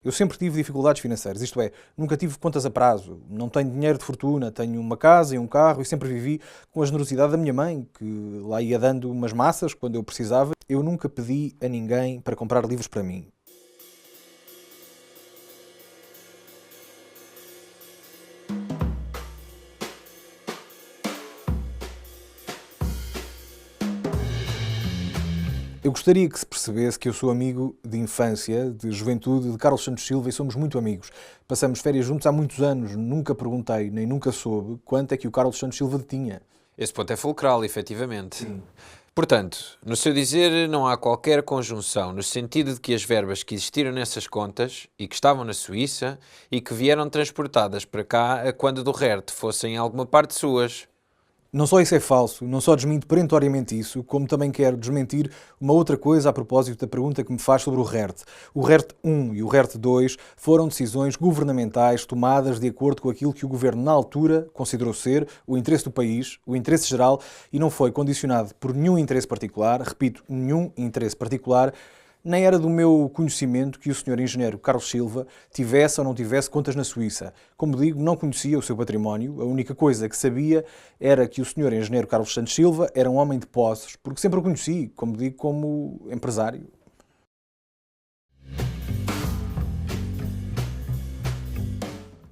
Eu sempre tive dificuldades financeiras, isto é, nunca tive contas a prazo, não tenho dinheiro de fortuna, tenho uma casa e um carro e sempre vivi com a generosidade da minha mãe, que lá ia dando umas massas quando eu precisava. Eu nunca pedi a ninguém para comprar livros para mim. Eu gostaria que se percebesse que eu sou amigo de infância, de juventude, de Carlos Santos Silva e somos muito amigos. Passamos férias juntos há muitos anos, nunca perguntei, nem nunca soube quanto é que o Carlos Santos Silva detinha. Esse ponto é fulcral, efetivamente. Sim. Portanto, no seu dizer, não há qualquer conjunção, no sentido de que as verbas que existiram nessas contas e que estavam na Suíça e que vieram transportadas para cá a quando do RERT fossem em alguma parte suas. Não só isso é falso, não só desminto perentoriamente isso, como também quero desmentir uma outra coisa a propósito da pergunta que me faz sobre o RERT. O RERT 1 e o RERT 2 foram decisões governamentais tomadas de acordo com aquilo que o governo na altura considerou ser o interesse do país, o interesse geral, e não foi condicionado por nenhum interesse particular, repito, nenhum interesse particular. Nem era do meu conhecimento que o Sr. Engenheiro Carlos Silva tivesse ou não tivesse contas na Suíça. Como digo, não conhecia o seu património. A única coisa que sabia era que o Sr. Engenheiro Carlos Santos Silva era um homem de posses, porque sempre o conheci, como digo, como empresário.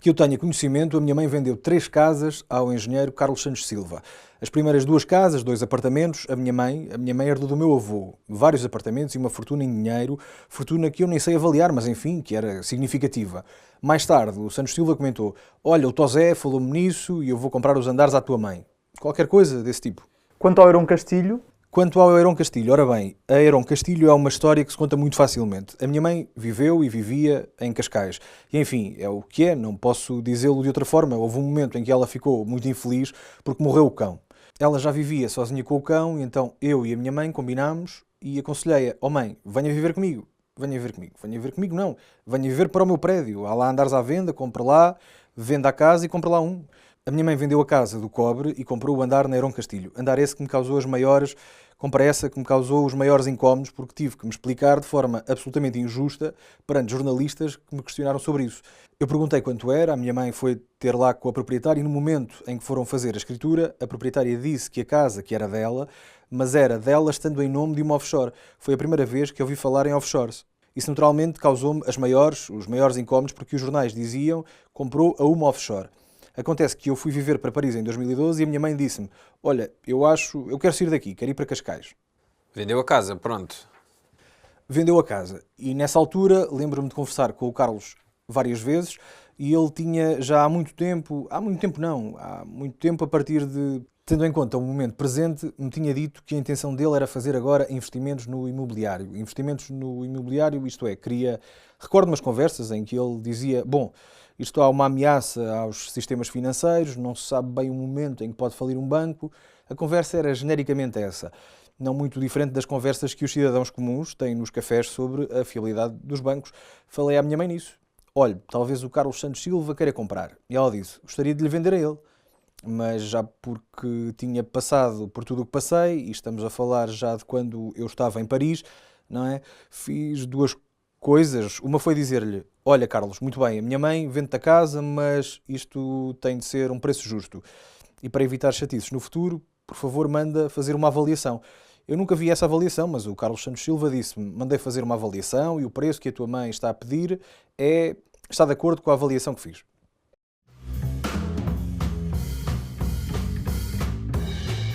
Que eu tenha conhecimento, a minha mãe vendeu 3 casas ao engenheiro Carlos Santos Silva. As primeiras 2 casas, 2 apartamentos, a minha mãe herdou do meu avô. Vários apartamentos e uma fortuna em dinheiro, fortuna que eu nem sei avaliar, mas enfim, que era significativa. Mais tarde, o Santos Silva comentou: olha, o Tosé falou-me nisso e eu vou comprar os andares à tua mãe. Qualquer coisa desse tipo. Quanto ao Heron Castilho? Quanto ao Heron Castilho, ora bem, a Heron Castilho é uma história que se conta muito facilmente. A minha mãe viveu e vivia em Cascais. E enfim, é o que é, não posso dizê-lo de outra forma. Houve um momento em que ela ficou muito infeliz porque morreu o cão. Ela já vivia sozinha com o cão e então eu e a minha mãe combinámos e aconselhei-a: oh mãe, venha viver comigo. Venha viver comigo. Venha viver comigo não. Venha viver para o meu prédio. Há lá andares à venda, compra lá, venda a casa e compra lá um. A minha mãe vendeu a casa do Cobre e comprou o andar na Heron Castilho. Andar esse que me causou as maiores... Compra essa que me causou os maiores incómodos porque tive que me explicar de forma absolutamente injusta perante jornalistas que me questionaram sobre isso. Eu perguntei quanto era, a minha mãe foi ter lá com a proprietária e no momento em que foram fazer a escritura, a proprietária disse que a casa que era dela, mas era dela estando em nome de uma offshore. Foi a primeira vez que eu ouvi falar em offshores. Isso naturalmente causou-me os maiores incómodos porque os jornais diziam comprou a uma offshore. Acontece que eu fui viver para Paris em 2012 e a minha mãe disse-me: olha, eu quero sair daqui, quero ir para Cascais. Vendeu a casa, pronto. Vendeu a casa. E nessa altura lembro-me de conversar com o Carlos várias vezes e ele tinha já há muito tempo a partir de... Tendo em conta o momento presente, me tinha dito que a intenção dele era fazer agora investimentos no imobiliário. Investimentos no imobiliário, isto é, Recordo umas conversas em que ele dizia: bom, isto há uma ameaça aos sistemas financeiros, não se sabe bem o momento em que pode falir um banco. A conversa era genericamente essa, não muito diferente das conversas que os cidadãos comuns têm nos cafés sobre a fiabilidade dos bancos. Falei à minha mãe nisso. Olha, talvez o Carlos Santos Silva queira comprar. E ela disse: gostaria de lhe vender a ele. Mas já porque tinha passado por tudo o que passei, e estamos a falar já de quando eu estava em Paris, não é? Fiz 2 coisas. Uma foi dizer-lhe: olha Carlos, muito bem, a minha mãe vende-te a casa, mas isto tem de ser um preço justo. E para evitar chatices no futuro, por favor, manda fazer uma avaliação. Eu nunca vi essa avaliação, mas o Carlos Santos Silva disse-me: mandei fazer uma avaliação e o preço que a tua mãe está a pedir está de acordo com a avaliação que fiz.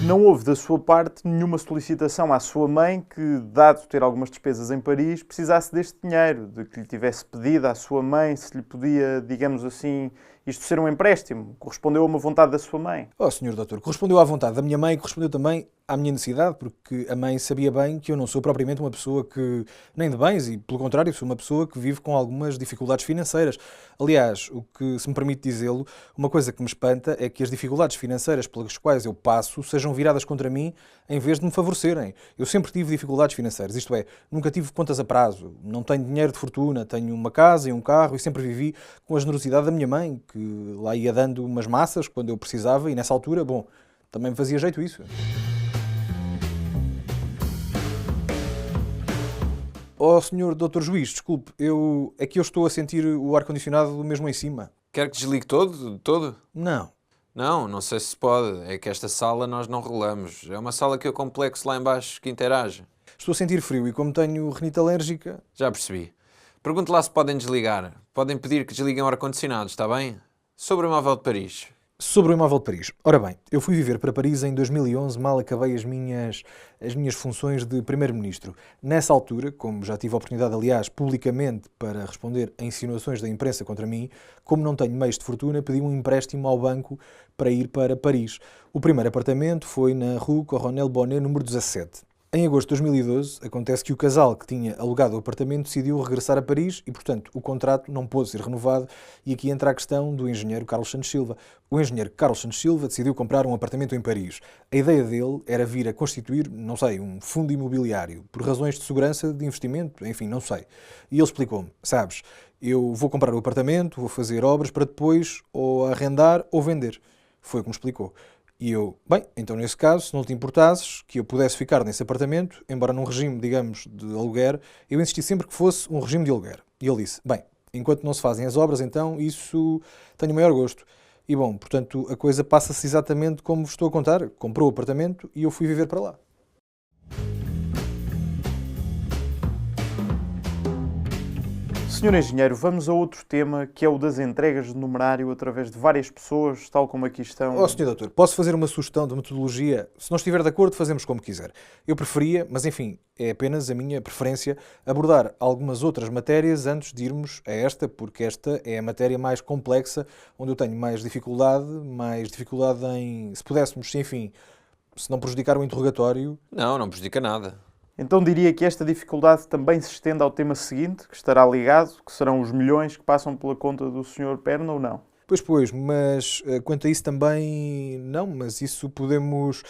Não houve da sua parte nenhuma solicitação à sua mãe que, dado ter algumas despesas em Paris, precisasse deste dinheiro, de que lhe tivesse pedido à sua mãe se lhe podia, digamos assim, isto ser um empréstimo. Correspondeu a uma vontade da sua mãe? Oh, Sr. Doutor, correspondeu à vontade da minha mãe e correspondeu também à minha necessidade, porque a mãe sabia bem que eu não sou propriamente uma pessoa que, nem de bens, e pelo contrário, sou uma pessoa que vive com algumas dificuldades financeiras. Aliás, o que, se me permite dizê-lo, uma coisa que me espanta é que as dificuldades financeiras pelas quais eu passo sejam viradas contra mim em vez de me favorecerem. Eu sempre tive dificuldades financeiras, isto é, nunca tive contas a prazo, não tenho dinheiro de fortuna, tenho uma casa e um carro e sempre vivi com a generosidade da minha mãe, que lá ia dando umas massas quando eu precisava e nessa altura, bom, também me fazia jeito isso. Oh, senhor doutor juiz, desculpe, é que eu estou a sentir o ar-condicionado mesmo em cima. Quer que desligue todo? Não. Não sei se pode. É que esta sala nós não rolamos. É uma sala que eu complexo lá em baixo que interage. Estou a sentir frio e como tenho rinite alérgica... Já percebi. Pergunte lá se podem desligar. Podem pedir que desliguem o ar-condicionado, está bem? Sobre o imóvel de Paris. Sobre o imóvel de Paris. Ora bem, eu fui viver para Paris em 2011, mal acabei as minhas funções de primeiro-ministro. Nessa altura, como já tive a oportunidade, aliás, publicamente, para responder a insinuações da imprensa contra mim, como não tenho meios de fortuna, pedi um empréstimo ao banco para ir para Paris. O primeiro apartamento foi na Rue Coronel Bonnet, número 17. Em agosto de 2012, acontece que o casal que tinha alugado o apartamento decidiu regressar a Paris e, portanto, o contrato não pôde ser renovado e aqui entra a questão do engenheiro Carlos Santos Silva. O engenheiro Carlos Santos Silva decidiu comprar um apartamento em Paris. A ideia dele era vir a constituir, não sei, um fundo imobiliário, por razões de segurança, de investimento, enfim, não sei. E ele explicou-me, sabes, eu vou comprar o apartamento, vou fazer obras para depois ou arrendar ou vender. Foi o que me explicou. E eu, bem, então nesse caso, se não te importasses que eu pudesse ficar nesse apartamento, embora num regime, digamos, de aluguer, eu insisti sempre que fosse um regime de aluguer. E ele disse, bem, enquanto não se fazem as obras, então isso tenho o maior gosto. E bom, portanto, a coisa passa-se exatamente como vos estou a contar. Comprou o apartamento e eu fui viver para lá. Senhor Engenheiro, vamos a outro tema, que é o das entregas de numerário através de várias pessoas, tal como aqui estão... Oh, Sr. Doutor, posso fazer uma sugestão de metodologia? Se não estiver de acordo, fazemos como quiser. Eu preferia, mas enfim, é apenas a minha preferência, abordar algumas outras matérias antes de irmos a esta, porque esta é a matéria mais complexa, onde eu tenho mais dificuldade em, se pudéssemos, enfim, se não prejudicar o interrogatório... Não prejudica nada. Então diria que esta dificuldade também se estende ao tema seguinte, que estará ligado, que serão os milhões que passam pela conta do Sr. Perna ou não? Pois, mas quanto a isso também não, mas isso podemos...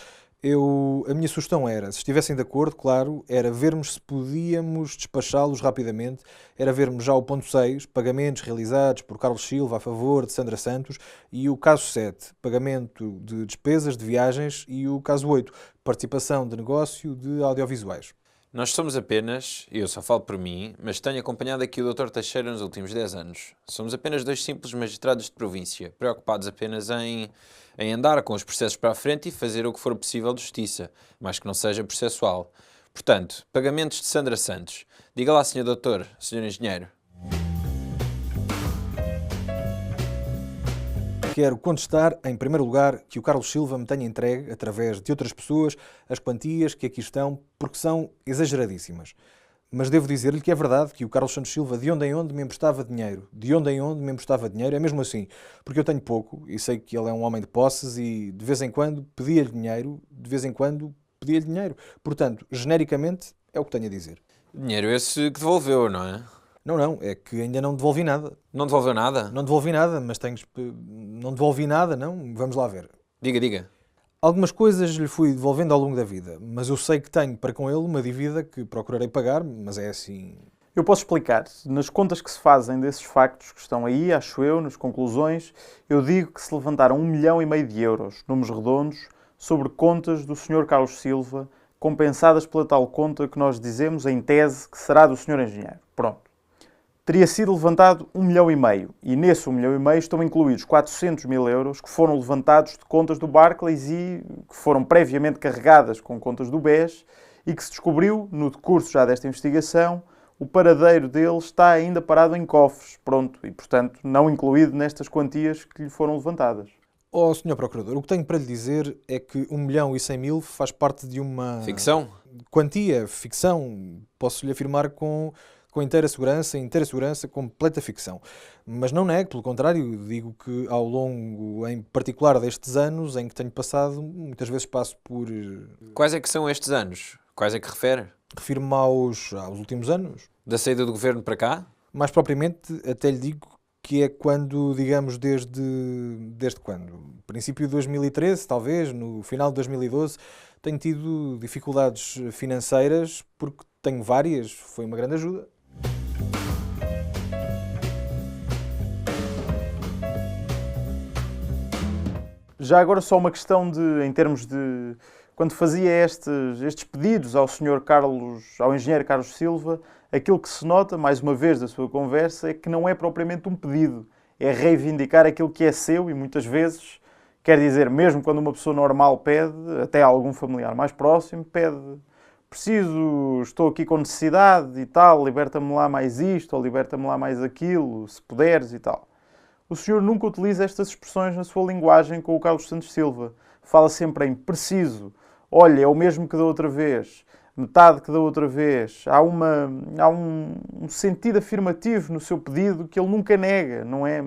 A minha sugestão era, se estivessem de acordo, claro, era vermos se podíamos despachá-los rapidamente, era vermos já o ponto 6, pagamentos realizados por Carlos Silva a favor de Sandra Santos, e o caso 7, pagamento de despesas de viagens, e o caso 8, participação de negócio de audiovisuais. Nós somos apenas, eu só falo por mim, mas tenho acompanhado aqui o Dr. Teixeira nos últimos 10 anos. Somos apenas dois simples magistrados de província, preocupados apenas em andar com os processos para a frente e fazer o que for possível de justiça, mas que não seja processual. Portanto, pagamentos de Sandra Santos. Diga lá, Sr. Doutor, Sr. Engenheiro. Quero contestar, em primeiro lugar, que o Carlos Silva me tenha entregue, através de outras pessoas, as quantias que aqui estão, porque são exageradíssimas. Mas devo dizer-lhe que é verdade que o Carlos Santos Silva, de onde em onde me emprestava dinheiro. De onde em onde me emprestava dinheiro, é mesmo assim. Porque eu tenho pouco, e sei que ele é um homem de posses, e de vez em quando pedia-lhe dinheiro, Portanto, genericamente, é o que tenho a dizer. Dinheiro esse que devolveu, não é? Não, é que ainda não devolvi nada. Não devolveu nada? Não devolvi nada, mas não devolvi nada, não? Vamos lá ver. Diga. Algumas coisas lhe fui devolvendo ao longo da vida, mas eu sei que tenho para com ele uma dívida que procurarei pagar, mas é assim... Eu posso explicar. Nas contas que se fazem desses factos que estão aí, acho eu, nas conclusões, eu digo que se levantaram 1,5 milhão de euros, números redondos, sobre contas do Sr. Carlos Silva, compensadas pela tal conta que nós dizemos, em tese, que será do Sr. Engenheiro. Pronto. Teria sido levantado 1,5 milhão, e nesse 1,5 milhão estão incluídos 400 mil euros que foram levantados de contas do Barclays e que foram previamente carregadas com contas do BES e que se descobriu, no decurso já desta investigação, o paradeiro dele está ainda parado em cofres, pronto, e portanto não incluído nestas quantias que lhe foram levantadas. Oh, Sr. Procurador, o que tenho para lhe dizer é que 1.100.000 faz parte de uma... Ficção? Quantia, ficção, posso-lhe afirmar com inteira segurança, completa ficção. Mas não nego, pelo contrário, digo que ao longo, em particular destes anos, em que tenho passado, muitas vezes passo por... Quais é que são estes anos? Quais é que refere? Refiro-me aos últimos anos. Da saída do governo para cá? Mais propriamente, até lhe digo que é quando, digamos, desde quando? Princípio de 2013, talvez, no final de 2012, tenho tido dificuldades financeiras, porque tenho várias, foi uma grande ajuda. Já agora só uma questão em termos de quando fazia estes pedidos ao engenheiro Carlos Silva, aquilo que se nota, mais uma vez, da sua conversa, é que não é propriamente um pedido, é reivindicar aquilo que é seu e muitas vezes, quer dizer, mesmo quando uma pessoa normal pede, até algum familiar mais próximo, pede: estou aqui com necessidade e tal, liberta-me lá mais isto, ou liberta-me lá mais aquilo, se puderes e tal. O senhor nunca utiliza estas expressões na sua linguagem com o Carlos Santos Silva. Fala sempre em preciso, olha, é o mesmo que da outra vez, metade que da outra vez. Há um sentido afirmativo no seu pedido que ele nunca nega, não é?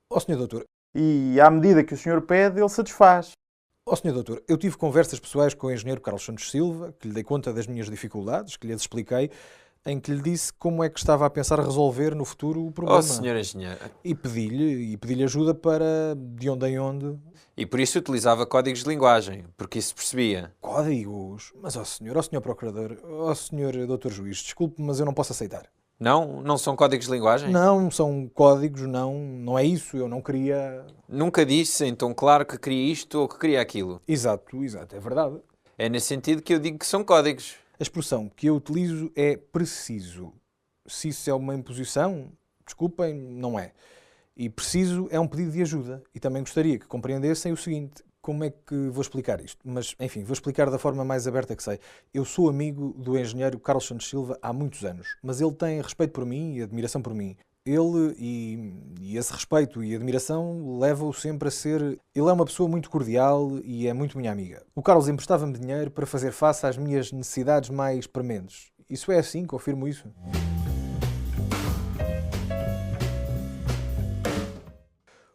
Ó Sr. Doutor, E à medida que o senhor pede, ele satisfaz. ó Sr. Doutor, eu tive conversas pessoais com o engenheiro Carlos Santos Silva, que lhe dei conta das minhas dificuldades, que lhe expliquei, em que lhe disse como é que estava a pensar resolver no futuro o problema. Oh, senhor engenheiro. E pedi-lhe ajuda para de onde em onde. E por isso utilizava códigos de linguagem, porque isso percebia. Códigos? Mas, ó senhor procurador, ó senhor doutor juiz, desculpe, mas eu não posso aceitar. Não? Não são códigos de linguagem? Não, são códigos, não é isso, eu não queria... Nunca disse em tom claro que queria isto ou que queria aquilo. Exato, é verdade. É nesse sentido que eu digo que são códigos. A expressão que eu utilizo é preciso. Se isso é uma imposição, desculpem, não é. E preciso é um pedido de ajuda. E também gostaria que compreendessem o seguinte: como é que vou explicar isto? Mas, enfim, vou explicar da forma mais aberta que sei. Eu sou amigo do engenheiro Carlos Santos Silva há muitos anos, mas ele tem respeito por mim e admiração por mim. Ele, e esse respeito e admiração leva-o sempre a ser... Ele é uma pessoa muito cordial e é muito minha amiga. O Carlos emprestava-me dinheiro para fazer face às minhas necessidades mais prementes. Isso é assim, confirmo isso.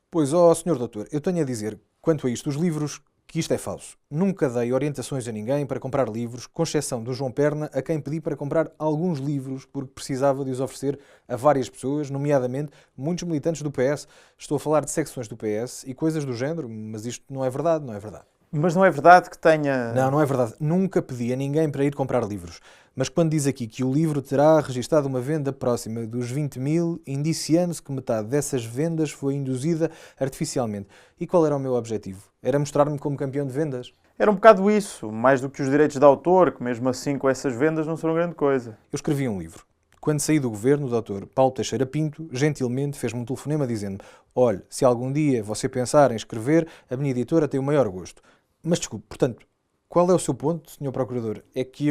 Pois, ó, senhor doutor, eu tenho a dizer, quanto a isto, os livros, que isto é falso. Nunca dei orientações a ninguém para comprar livros, com exceção do João Perna, a quem pedi para comprar alguns livros, porque precisava de os oferecer a várias pessoas, nomeadamente muitos militantes do PS. Estou a falar de secções do PS e coisas do género, mas isto não é verdade, não é verdade. Mas não é verdade que tenha... Não é verdade. Nunca pedi a ninguém para ir comprar livros. Mas quando diz aqui que o livro terá registado uma venda próxima dos 20.000, indiciando-se que metade dessas vendas foi induzida artificialmente. E qual era o meu objetivo? Era mostrar-me como campeão de vendas. Era um bocado isso, mais do que os direitos de autor, que mesmo assim com essas vendas não são grande coisa. Eu escrevi um livro. Quando saí do governo, o Dr. Paulo Teixeira Pinto gentilmente fez-me um telefonema dizendo: olhe, se algum dia você pensar em escrever, a minha editora tem o maior gosto. Mas desculpe, portanto, qual é o seu ponto, Sr. Procurador? É que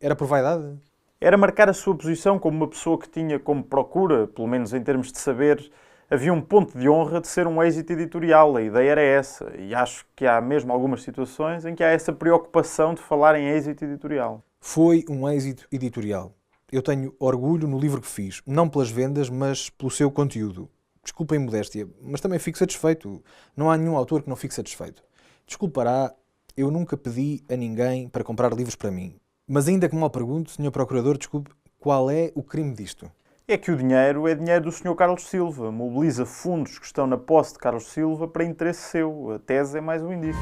era por vaidade? Era marcar a sua posição como uma pessoa que tinha como procura, pelo menos em termos de saber, havia um ponto de honra de ser um êxito editorial. A ideia era essa. E acho que há mesmo algumas situações em que há essa preocupação de falar em êxito editorial. Foi um êxito editorial. Eu tenho orgulho no livro que fiz, não pelas vendas, mas pelo seu conteúdo. Desculpem a modéstia, mas também fico satisfeito. Não há nenhum autor que não fique satisfeito. Desculpará, eu nunca pedi a ninguém para comprar livros para mim. Mas ainda que mal pergunto, Sr. Procurador, desculpe, qual é o crime disto? É que o dinheiro é dinheiro do Sr. Carlos Silva. Mobiliza fundos que estão na posse de Carlos Silva para interesse seu. A tese é mais um indício.